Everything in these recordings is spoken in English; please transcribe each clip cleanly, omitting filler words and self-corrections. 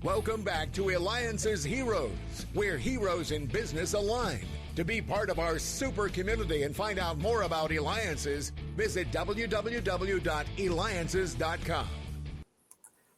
Welcome back to Eliances Heroes, where heroes in business align. To be part of our super community and find out more about Eliances, visit www.eliances.com.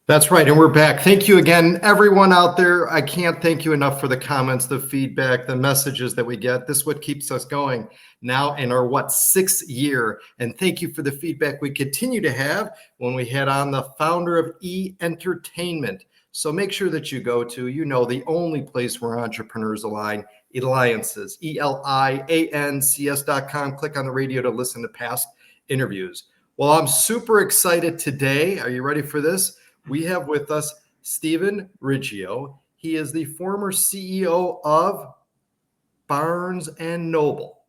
That's right, and we're back. Thank you again, everyone out there. I can't thank you enough for the comments, the feedback, the messages that we get. This is what keeps us going now in our, sixth year. And thank you for the feedback we continue to have when we had on the founder of E-Entertainment. So make sure that you go to, the only place where entrepreneurs align, Eliances, ELIANCS.com. Click on the radio to listen to past interviews. Well, I'm super excited today. Are you ready for this? We have with us Stephen Riggio. He is the former CEO of Barnes & Noble.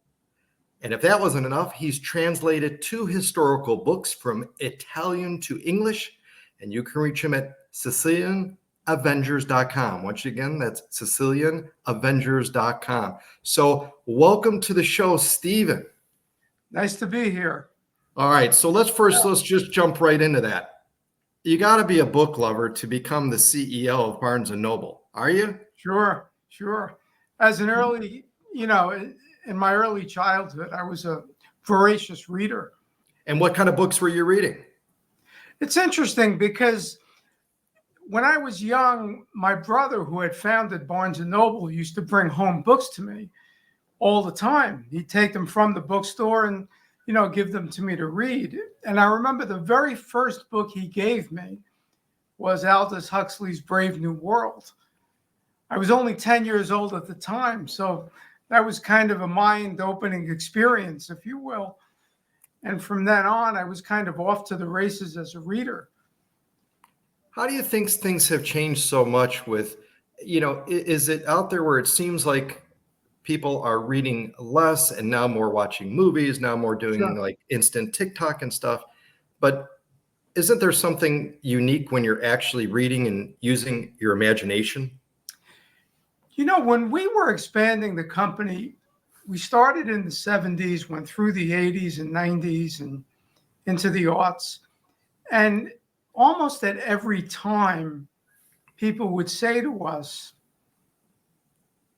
And if that wasn't enough, he's translated 2 historical books from Italian to English. And you can reach him at SicilianAvengers.com. Once again, that's SicilianAvengers.com. So welcome to the show, Stephen. Nice to be here. All right. So let's just jump right into that. You got to be a book lover to become the CEO of Barnes & Noble. Are you? Sure. As an early, in my early childhood, I was a voracious reader. And what kind of books were you reading? It's interesting because when I was young, my brother, who had founded Barnes & Noble, used to bring home books to me all the time. He'd take them from the bookstore and give them to me to read. And I remember the very first book he gave me was Aldous Huxley's Brave New World. I was only 10 years old at the time, so that was kind of a mind-opening experience, if you will. And from then on, I was kind of off to the races as a reader. How do you think things have changed so much with, is it out there where it seems like people are reading less and now more watching movies, now more doing like instant TikTok and stuff. But isn't there something unique when you're actually reading and using your imagination? When we were expanding the company, we started in the 70s, went through the 80s and 90s and into the aughts. And almost at every time, people would say to us,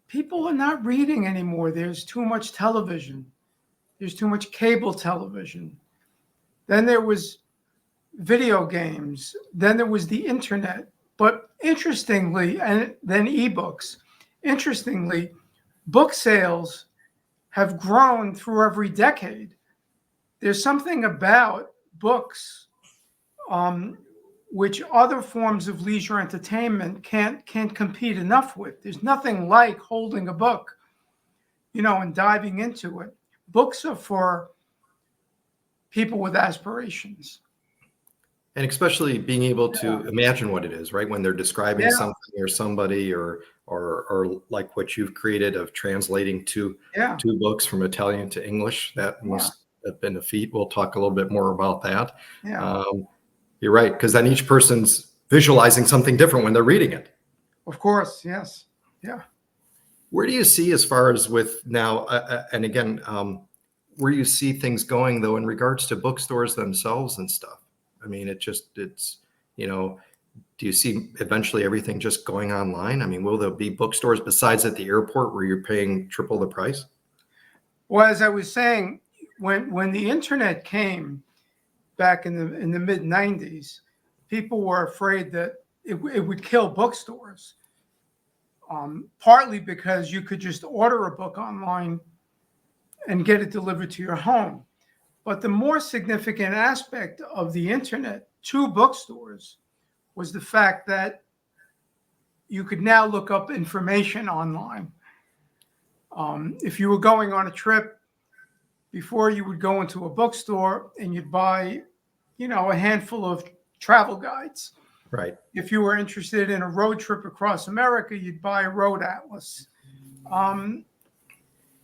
people are not reading anymore. There's too much television. There's too much cable television. Then there was video games. Then there was the internet. But interestingly, and then ebooks. Interestingly, book sales have grown through every decade. There's something about books which other forms of leisure entertainment can't compete enough with. There's nothing like holding a book, and diving into it. Books are for people with aspirations. And especially being able to imagine what it is, right? When they're describing something or somebody or like what you've created of translating two books from Italian to English, that must have been a feat. We'll talk a little bit more about that. Yeah. You're right, because then each person's visualizing something different when they're reading it. Of course, yes. Yeah. Where do you see as far as with now, and again, where you see things going, though, in regards to bookstores themselves and stuff? I mean, do you see eventually everything just going online? I mean, will there be bookstores besides at the airport where you're paying triple the price? Well, as I was saying, when the internet came, back in the mid 90s, people were afraid that it would kill bookstores, partly because you could just order a book online and get it delivered to your home. But the more significant aspect of the internet to bookstores was the fact that you could now look up information online. If you were going on a trip, before you would go into a bookstore and you'd buy a handful of travel guides. Right. If you were interested in a road trip across America, you'd buy a road atlas.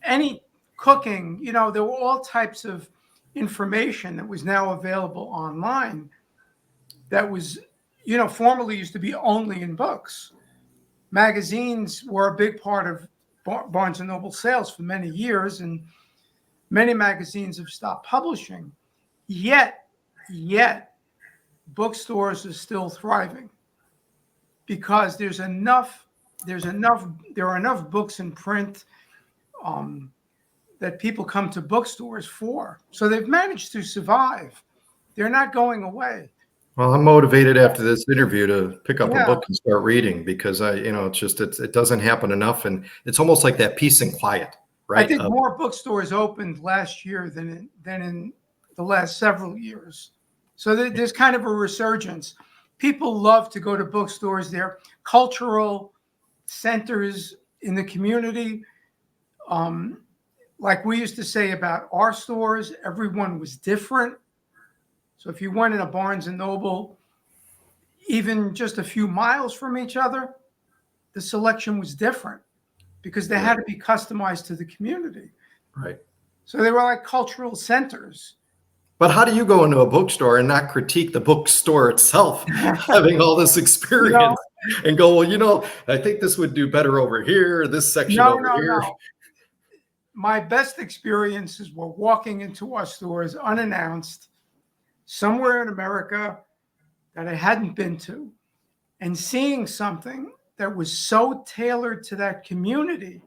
Any cooking, there were all types of information that was now available online that was, formerly used to be only in books. Magazines were a big part of Barnes & Noble sales for many years, and many magazines have stopped publishing. Yet bookstores are still thriving. because there are enough books in print that people come to bookstores for. So they've managed to survive. They're not going away. Well, I'm motivated after this interview to pick up a Yeah. book and start reading because it doesn't happen enough, and it's almost like that peace and quiet, right? I think more bookstores opened last year than in the last several years. So there's kind of a resurgence. People love to go to bookstores. They're cultural centers in the community. Like we used to say about our stores, everyone was different. So if you went in a Barnes and Noble, even just a few miles from each other, the selection was different because they had to be customized to the community. Right. So they were like cultural centers. But how do you go into a bookstore and not critique the bookstore itself, having all this experience and go, well, I think this would do better over here, this section over here. No. My best experiences were walking into our stores unannounced, somewhere in America that I hadn't been to, and seeing something that was so tailored to that community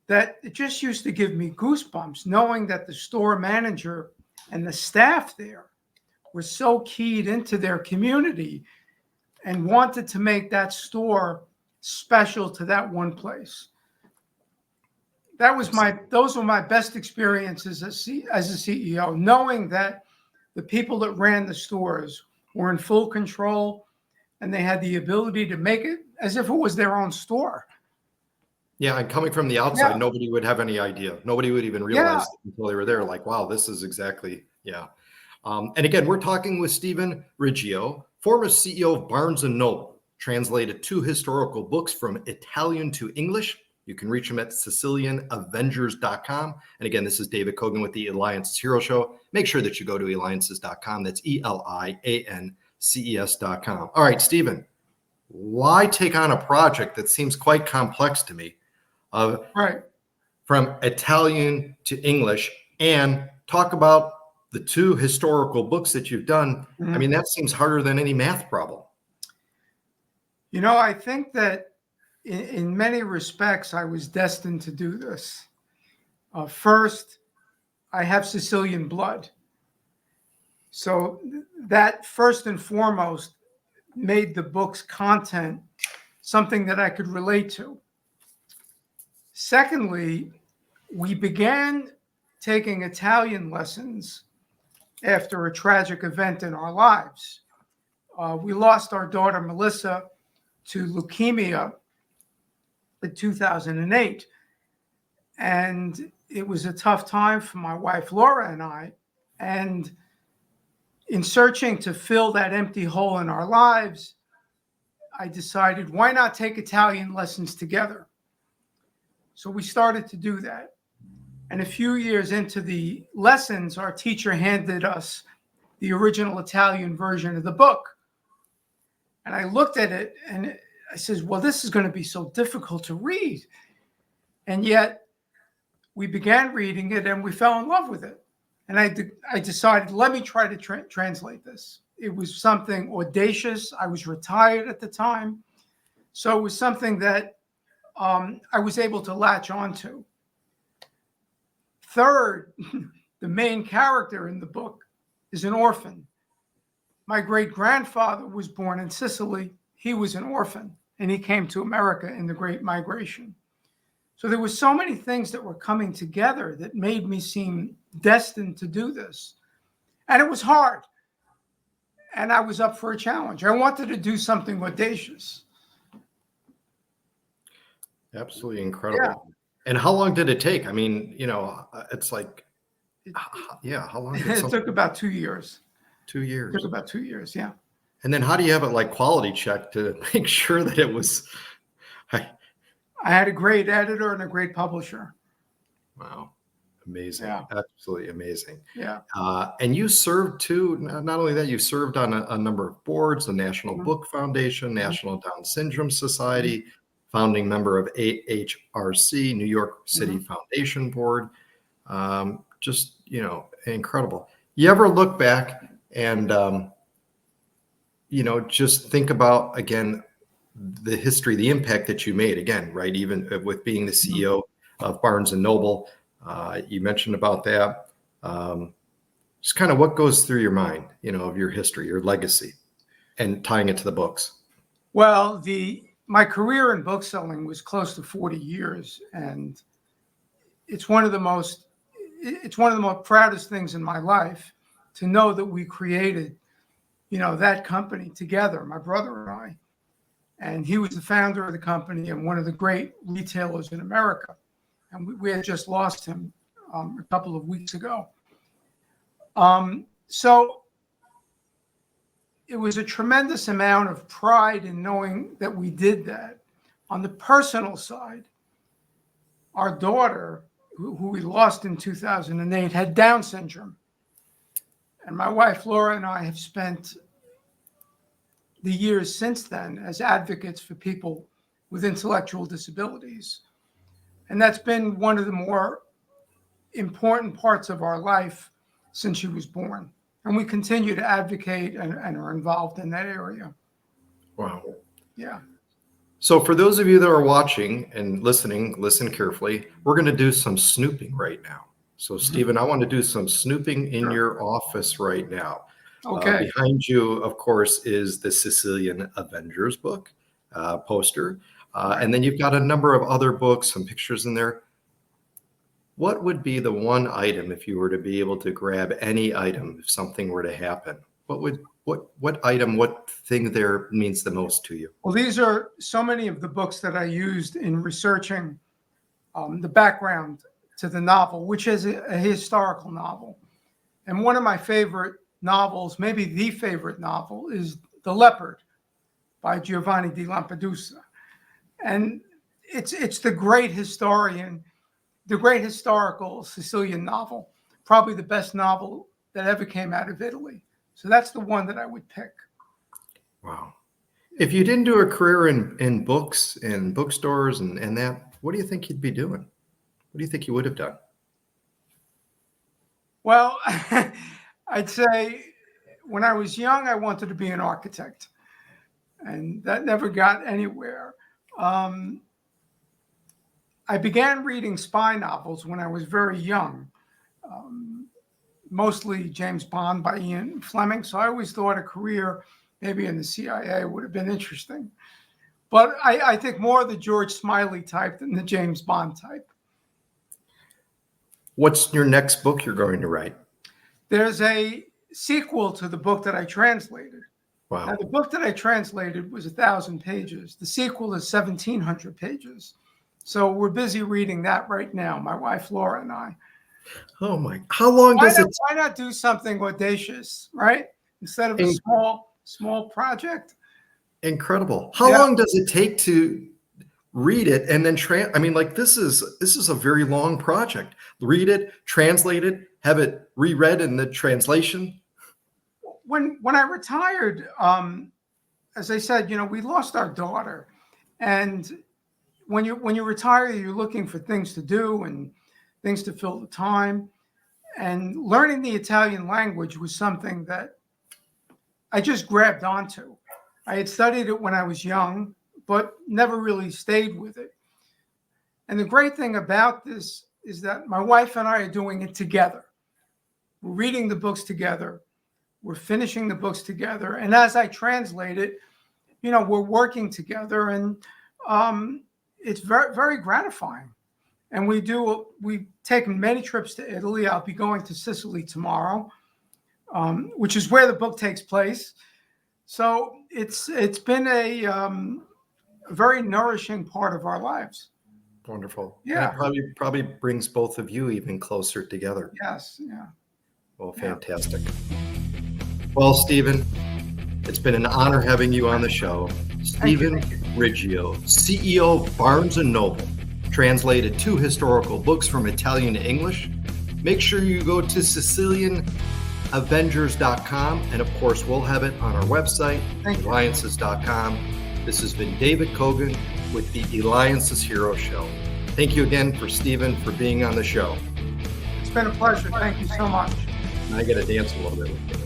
that it just used to give me goosebumps, knowing that the store manager and the staff there were so keyed into their community and wanted to make that store special to that one place. Those were my best experiences as a CEO, knowing that the people that ran the stores were in full control and they had the ability to make it as if it was their own store. Yeah, and coming from the outside, nobody would have any idea. Nobody would even realize until they were there, like, wow, this is exactly, And again, we're talking with Stephen Riggio, former CEO of Barnes & Noble, translated 2 historical books from Italian to English. You can reach him at SicilianAvengers.com. And again, this is David Cogan with the Eliances Heroes Show. Make sure that you go to Eliances.com. That's ELIANCES.com. All right, Stephen, why take on a project that seems quite complex to me? From Italian to English, and talk about the 2 historical books that you've done. Mm-hmm. I mean, that seems harder than any math problem. I think that in many respects, I was destined to do this. First, I have Sicilian blood. So that first and foremost made the book's content something that I could relate to. Secondly, we began taking Italian lessons after a tragic event in our lives. We lost our daughter, Melissa, to leukemia in 2008. And it was a tough time for my wife, Laura, and I. And in searching to fill that empty hole in our lives, I decided, why not take Italian lessons together? So we started to do that. And a few years into the lessons, our teacher handed us the original Italian version of the book. And I looked at it and I says, well, this is going to be so difficult to read. And yet we began reading it and we fell in love with it. And I decided, let me try to translate this. It was something audacious. I was retired at the time. So it was something that I was able to latch onto. Third, the main character in the book is an orphan. My great-grandfather was born in Sicily. He was an orphan, and he came to America in the Great Migration. So there were so many things that were coming together that made me seem destined to do this. And it was hard. And I was up for a challenge. I wanted to do something audacious. Absolutely incredible. Yeah. And how long did it take? I mean, it's like, how long did it took about 2 years. 2 years. It took about 2 years, yeah. And then how do you have it like quality check to make sure that it was? I had a great editor and a great publisher. Wow. Amazing. Yeah. Absolutely amazing. Yeah. And you served too, not only that, you served on a number of boards, the National Book Foundation, National Down Syndrome Society, founding member of AHRC, New York City Foundation Board. Just, incredible. You ever look back and just think about, again, the history, the impact that you made, again, right? Even with being the CEO of Barnes and Noble, you mentioned about that. Just kind of what goes through your mind, of your history, your legacy, and tying it to the books. Well, my career in book selling was close to 40 years, and it's one of the most proudest things in my life to know that we created, that company together, my brother and I. And he was the founder of the company and one of the great retailers in America. And we had just lost him a couple of weeks ago. So it was a tremendous amount of pride in knowing that we did that. On the personal side, our daughter, who we lost in 2008, had Down syndrome. And my wife, Laura, and I have spent the years since then as advocates for people with intellectual disabilities. And that's been one of the more important parts of our life since she was born. And we continue to advocate and are involved in that area. Wow. Yeah. So for those of you that are watching and listening, listen carefully. We're going to do some snooping right now. So Stephen, I want to do some snooping in your office right now. Okay. Behind you, of course, is the Sicilian Avengers book poster. And then you've got a number of other books, some pictures in there. What would be the one item if you were to be able to grab any item if something were to happen? What item, what thing there means the most to you? Well, these are so many of the books that I used in researching the background to the novel, which is a historical novel. And one of my favorite novels, maybe the favorite novel, is The Leopard by Giovanni di Lampedusa. And it's the great historical Sicilian novel, probably the best novel that ever came out of Italy. So that's the one that I would pick. Wow. If you didn't do a career in books and bookstores and that, what do you think you'd be doing? What do you think you would have done? Well, I'd say when I was young, I wanted to be an architect, and that never got anywhere. I began reading spy novels when I was very young, mostly James Bond by Ian Fleming. So I always thought a career maybe in the CIA would have been interesting. But I think more the George Smiley type than the James Bond type. What's your next book you're going to write? There's a sequel to the book that I translated. Wow. Now, the book that I translated was 1,000 pages. The sequel is 1,700 pages. So we're busy reading that right now, my wife, Laura, and I. Oh, my. How long does it? Why not do something audacious, right? Instead of a small project. Incredible. How long does it take to read it and then this is a very long project. Read it, translate it, have it reread in the translation. When I retired, as I said, we lost our daughter, and when you retire, you're looking for things to do and things to fill the time. And learning the Italian language was something that I just grabbed onto. I had studied it when I was young, but never really stayed with it. And the great thing about this is that my wife and I are doing it together. We're reading the books together. We're finishing the books together. And as I translate it, we're working together, and it's very, very gratifying. And we've taken many trips to Italy. I'll be going to Sicily tomorrow, which is where the book takes place. So it's been a very nourishing part of our lives. Wonderful. Yeah. It probably brings both of you even closer together. Yes. Yeah. Well, fantastic. Well, Stephen, it's been an honor having you on the show. Stephen Riggio, CEO of Barnes & Noble, translated 2 historical books from Italian to English. Make sure you go to SicilianAvengers.com, and of course, we'll have it on our website, Eliances.com. This has been David Cogan with the Eliances Heroes Show. Thank you again for Stephen for being on the show. It's been a pleasure. Thank you so much. And I got to dance a little bit with you.